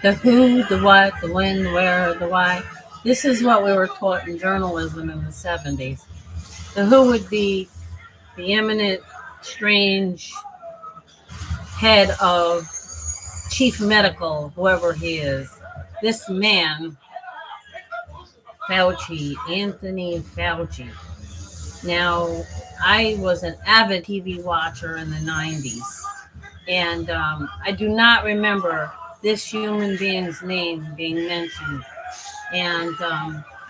The who, the what, the when, the where, the why. This is what we were taught in journalism in the 70s. The who would be the eminent, strange head of chief medical, whoever he is. This man, Fauci, Anthony Fauci. Now, I was an avid TV watcher in the 90s, and I do not remember this human being's name being mentioned. And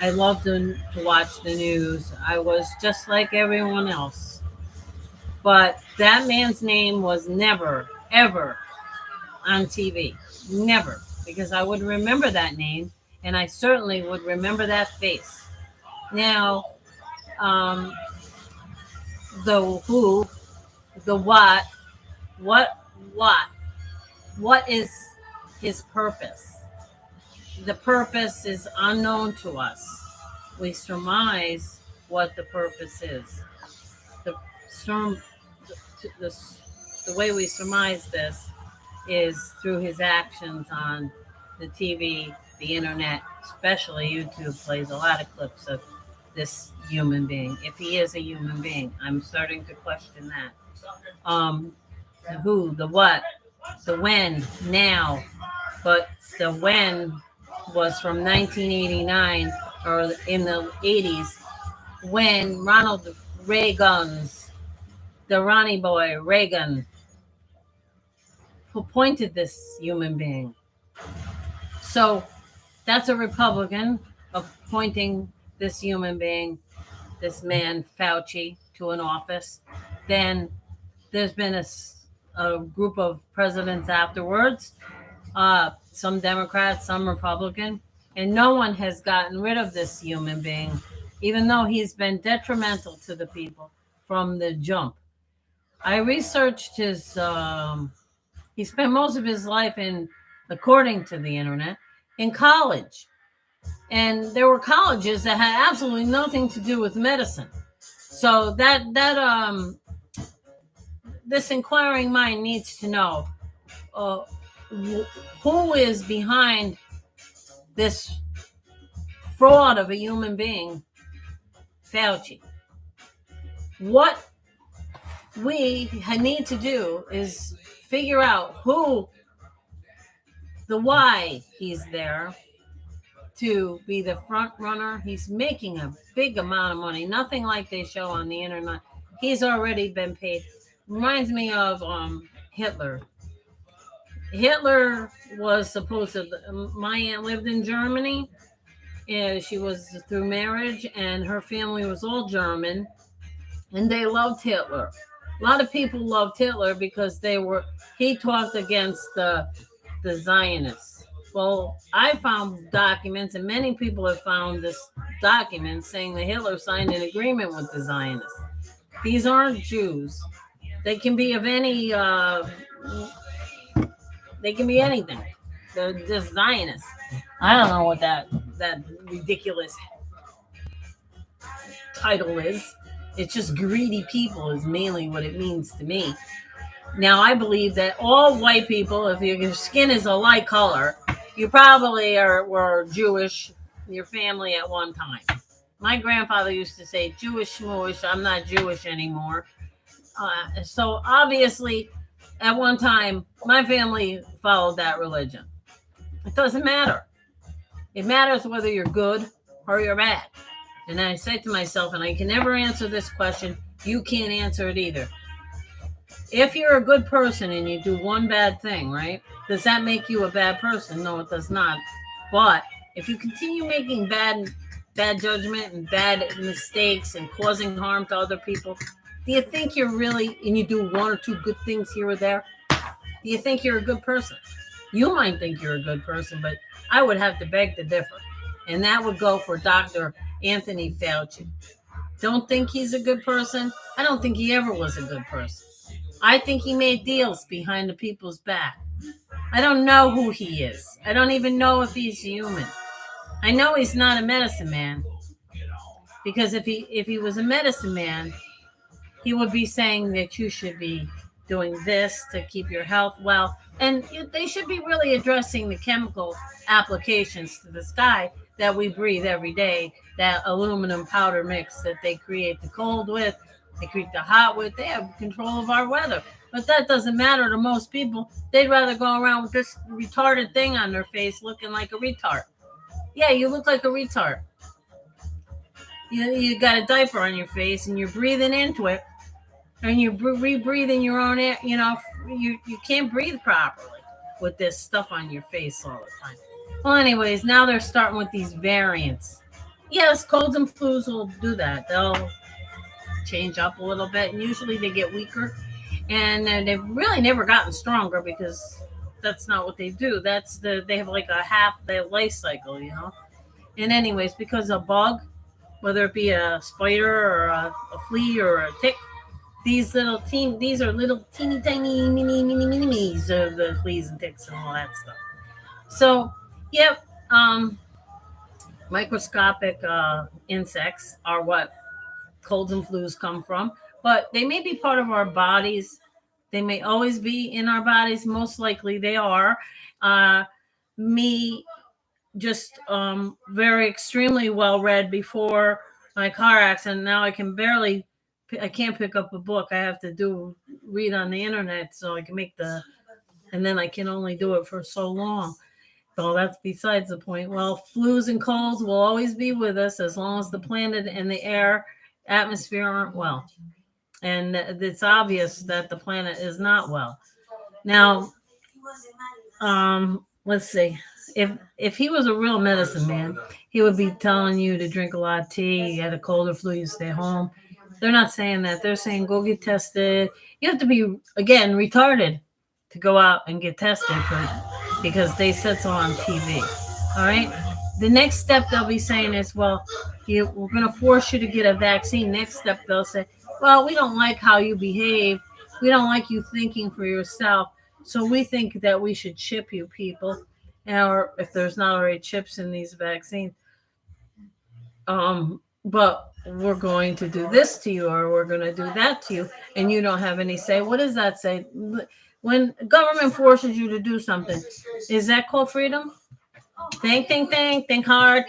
I loved to watch the news. I was just like everyone else. But that man's name was never, ever on TV. Never. Because I would remember that name, and I certainly would remember that face. Now, um, the who, the what, what, what is his purpose? The purpose is unknown to us. We surmise what the purpose is. The, the, the way we surmise this is through his actions on the TV, the internet, especially YouTube plays a lot of clips of this human being. If he is a human being, I'm starting to question that. The who, the what, the when, now, but the when was from 1989 or in the 80s when Ronald Reagan's, the Ronnie boy Reagan, appointed this human being. So that's a Republican appointing this human being, this man Fauci, to an office. Then there's been a group of presidents afterwards, some Democrats, some Republican, and no one has gotten rid of this human being, even though he's been detrimental to the people from the jump. I researched his. He spent most of his life in, according to the internet, in college, and there were colleges that had absolutely nothing to do with medicine. So this inquiring mind needs to know uh, who is behind this fraud of a human being, Fauci. What we need to do is figure out who, the why he's there to be the front runner. He's making a big amount of money, nothing like they show on the internet. He's already been paid. Reminds me of Hitler. Hitler was supposed to. My aunt lived in Germany. And she was through marriage, and her family was all German, and they loved Hitler. A lot of people loved Hitler because he talked against the Zionists. Well, I found documents, and many people have found this document saying that Hitler signed an agreement with the Zionists. These aren't Jews. They can be of any. They can be anything. They're just Zionists. I don't know what that ridiculous title is. It's just greedy people is mainly what it means to me. Now, I believe that all white people, if your skin is a light color, you probably were Jewish, your family at one time. My grandfather used to say, Jewish schmooish, I'm not Jewish anymore. So obviously, at one time, my family followed that religion. It doesn't matter. It matters whether you're good or you're bad. And I say to myself, and I can never answer this question, you can't answer it either. If you're a good person and you do one bad thing, right? Does that make you a bad person? No, it does not. But if you continue making bad judgment and bad mistakes and causing harm to other people, do you think you're really, and you do one or two good things here or there, do you think you're a good person? You might think you're a good person, but I would have to beg to differ. And that would go for Dr. Anthony Fauci. Don't think he's a good person? I don't think he ever was a good person. I think he made deals behind the people's back. I don't know who he is. I don't even know if he's human. I know he's not a medicine man. Because if he was a medicine man, he would be saying that you should be doing this to keep your health well. And they should be really addressing the chemical applications to the sky that we breathe every day, that aluminum powder mix that they create the cold with, they create the hot with, they have control of our weather. But that doesn't matter to most people. They'd rather go around with this retarded thing on their face looking like a retard. Yeah, you look like a retard. You got a diaper on your face and you're breathing into it and you're re-breathing your own air. You can't breathe properly with this stuff on your face all the time. Well, anyways, now they're starting with these variants. Yes, colds and flus will do that. They'll change up a little bit, and usually they get weaker. And they've really never gotten stronger because that's not what they do. They have like a half their life cycle, And anyways, because a bug, whether it be a spider or a flea or a tick, these are little teeny tiny mini of the fleas and ticks and all that stuff. So, yep, microscopic insects are what colds and flus come from, but they may be part of our bodies. They may always be in our bodies. Most likely they are. Me just very extremely well read before my car accident. Now I can't pick up a book. I have to read on the internet so I can and then I can only do it for so long. Well, that's besides the point. Well, flus and colds will always be with us as long as the planet and the atmosphere aren't well. And it's obvious that the planet is not well. Now, let's see. If he was a real medicine man, he would be telling you to drink a lot of tea. You had a cold or flu, you stay home. They're not saying that. They're saying go get tested. You have to be, again, retarded to go out and get tested because they said so on TV. All right. The next step they'll be saying is, well, we're going to force you to get a vaccine. Next step they'll say, well, we don't like how you behave. We don't like you thinking for yourself. So we think that we should chip you people. Or if there's not already chips in these vaccines. But we're going to do this to you or we're going to do that to you. And you don't have any say. What does that say? When government forces you to do something, is that called freedom? Think hard.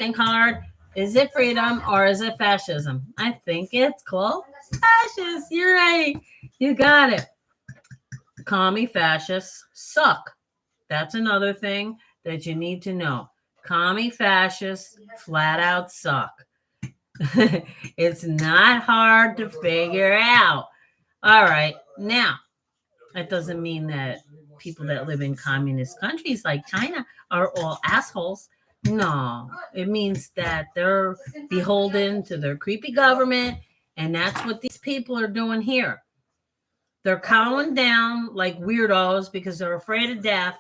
Is it freedom or is it fascism? I think it's called fascist. You're right. You got it. Commie fascists suck. That's another thing that you need to know. Commie fascists flat out suck. It's not hard to figure out. All right. Now, that doesn't mean that people that live in communist countries like China are all assholes. No, it means that they're beholden to their creepy government, and that's what these people are doing here. They're cowing down like weirdos because they're afraid of death.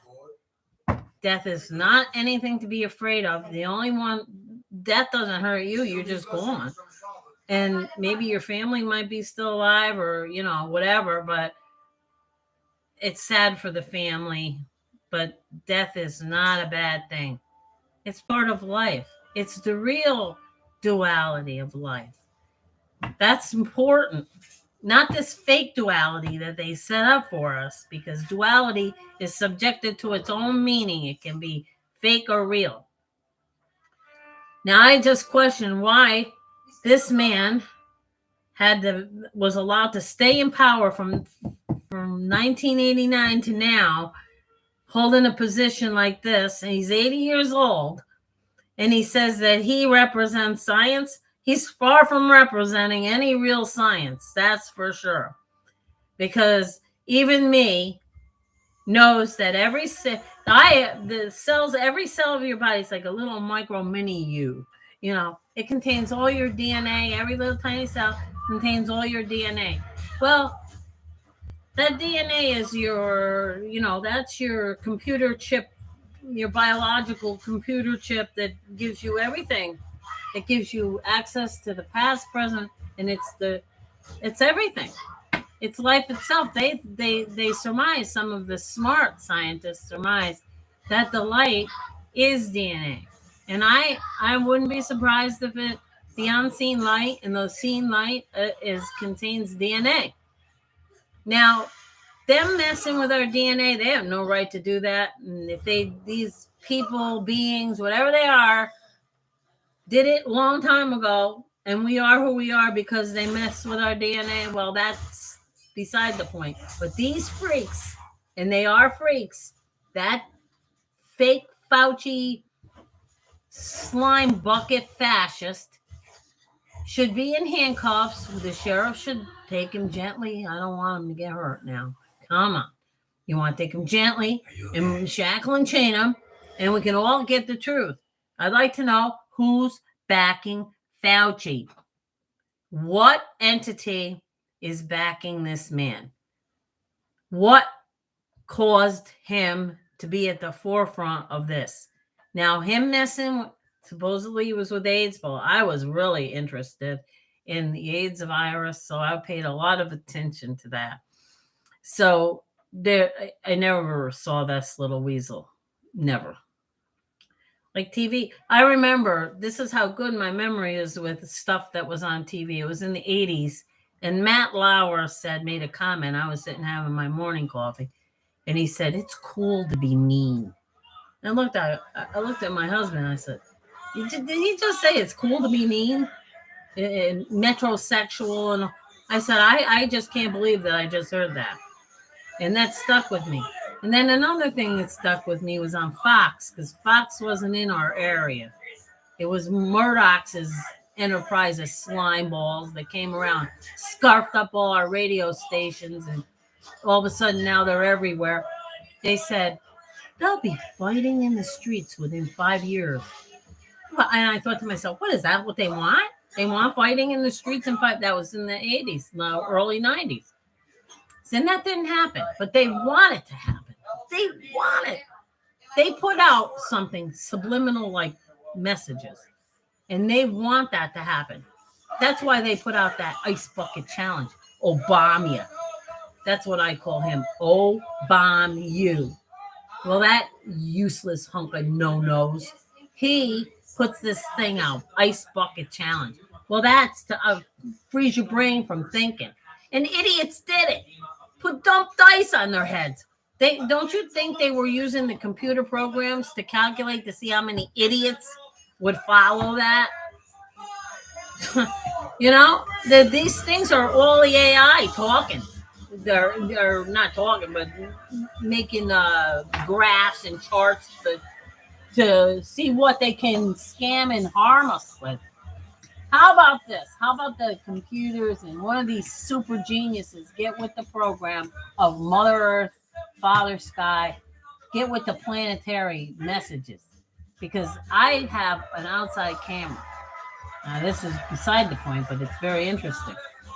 Death is not anything to be afraid of. The only one, death doesn't hurt you. You're just gone. And maybe your family might be still alive or, whatever, but it's sad for the family. But death is not a bad thing. It's part of life. It's the real duality of life. That's important. Not this fake duality that they set up for us, because duality is subjected to its own meaning. It can be fake or real. Now, I just question why this man was allowed to stay in power from 1989 to now, holding a position like this, and he's 80 years old, and he says that he represents science. He's far from representing any real science, that's for sure. Because even me knows that every cell of your body is like a little micro mini you. It contains all your DNA. Every little tiny cell contains all your DNA. Well, that DNA is that's your computer chip, your biological computer chip that gives you everything. It gives you access to the past, present, and it's everything. It's life itself. They surmise, some of the smart scientists surmise that the light is DNA. And I wouldn't be surprised if the unseen light and the seen light contains DNA. Now, them messing with our DNA, they have no right to do that. And if these people, beings, whatever they are, did it a long time ago, and we are who we are because they mess with our DNA, well, that's beside the point. But these freaks, and they are freaks, that fake Fauci slime bucket fascist should be in handcuffs. The sheriff should take him gently. I don't want him to get hurt now. Come on. You want to take him gently and shackle and chain him, and we can all get the truth. I'd like to know who's backing Fauci. What entity is backing this man? What caused him to be at the forefront of this? Now, him messing, supposedly he was with AIDS. Well, I was really interested in the AIDS virus, so I paid a lot of attention to that. So I never saw this little weasel. Never. Like TV. I remember, this is how good my memory is with stuff that was on TV. It was in the 80s. And Matt Lauer made a comment. I was sitting having my morning coffee. And he said, it's cool to be mean. And I looked at my husband and I said, did he just say it's cool to be mean? And metrosexual? And I said, I just can't believe that I just heard that. And that stuck with me. And then another thing that stuck with me was on Fox, because Fox wasn't in our area. It was Murdoch's enterprise of slime balls that came around, scarfed up all our radio stations, and all of a sudden now they're everywhere. They said, they'll be fighting in the streets within 5 years. And I thought to myself, what is that? What they want? They want fighting in the streets in 5. That was in the 80s, the early 90s. And that didn't happen, but they want it to happen. They want it. They put out something subliminal like messages, and they want that to happen. That's why they put out that ice bucket challenge. Obama. That's what I call him. Obama you. Well, that useless hunk of no-nos, he puts this thing out, ice bucket challenge. Well, that's to freeze your brain from thinking. And idiots did it. Put dumped ice on their heads. Don't you think they were using the computer programs to calculate to see how many idiots would follow that? These things are all the AI talking. They're not talking, but making graphs and charts to see what they can scam and harm us with. How about this? How about the computers and one of these super geniuses get with the program of Mother Earth, Father Sky, get with the planetary messages? Because I have an outside camera. Now, this is beside the point, but it's very interesting.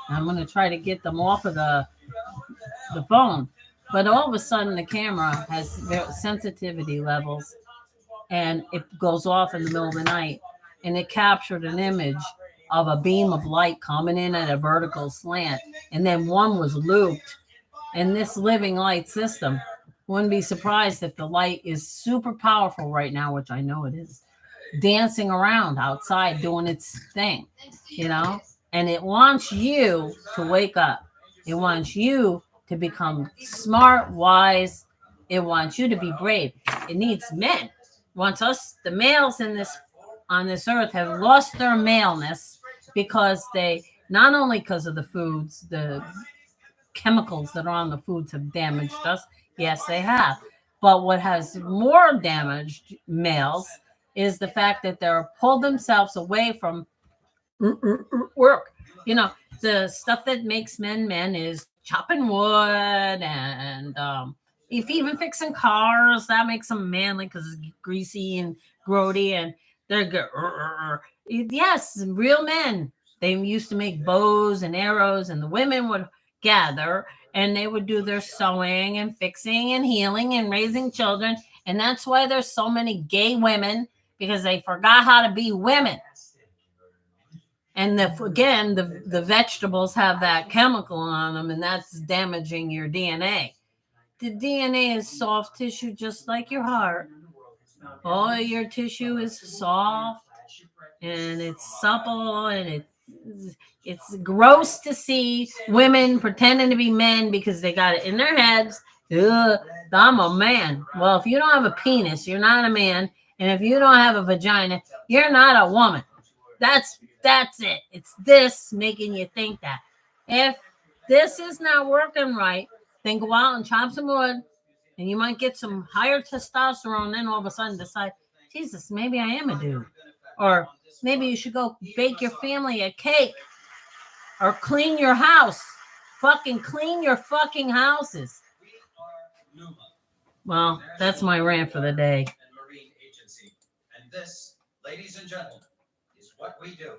I'm going to try to get them off of the phone. But all of a sudden, the camera has sensitivity levels, and it goes off in the middle of the night, and it captured an image of a beam of light coming in at a vertical slant, and then one was looped. And this living light system, wouldn't be surprised if the light is super powerful right now, which I know it is, dancing around outside doing its thing, and it wants you to wake up. It wants you to become smart, wise. It wants you to be brave. It needs men. It wants us, the males on this earth, have lost their maleness because they, not only because of the foods, the chemicals that are on the foods have damaged us. Yes, they have. But what has more damaged males is the fact that they're pulled themselves away from work. The stuff that makes men is chopping wood and if even fixing cars, that makes them manly because it's greasy and grody, and they're good. Yes, real men. They used to make bows and arrows, and the women would gather and they would do their sewing and fixing and healing and raising children. And that's why there's so many gay women, because they forgot how to be women. And the vegetables have that chemical on them, and that's damaging your DNA. The DNA is soft tissue, just like your heart. All your tissue is soft, and it's supple, and it it's gross to see women pretending to be men because they got it in their heads. Ugh, I'm a man. Well, if you don't have a penis, you're not a man. And if you don't have a vagina, you're not a woman. That's it. It's this making you think that. If this is not working right, then go out and chop some wood, and you might get some higher testosterone. Then all of a sudden decide, Jesus, maybe I am a dude. Or maybe you should go bake your family a cake or clean your house. Fucking clean your fucking houses. Well, that's my rant for the day. And this, ladies and gentlemen, is what we do.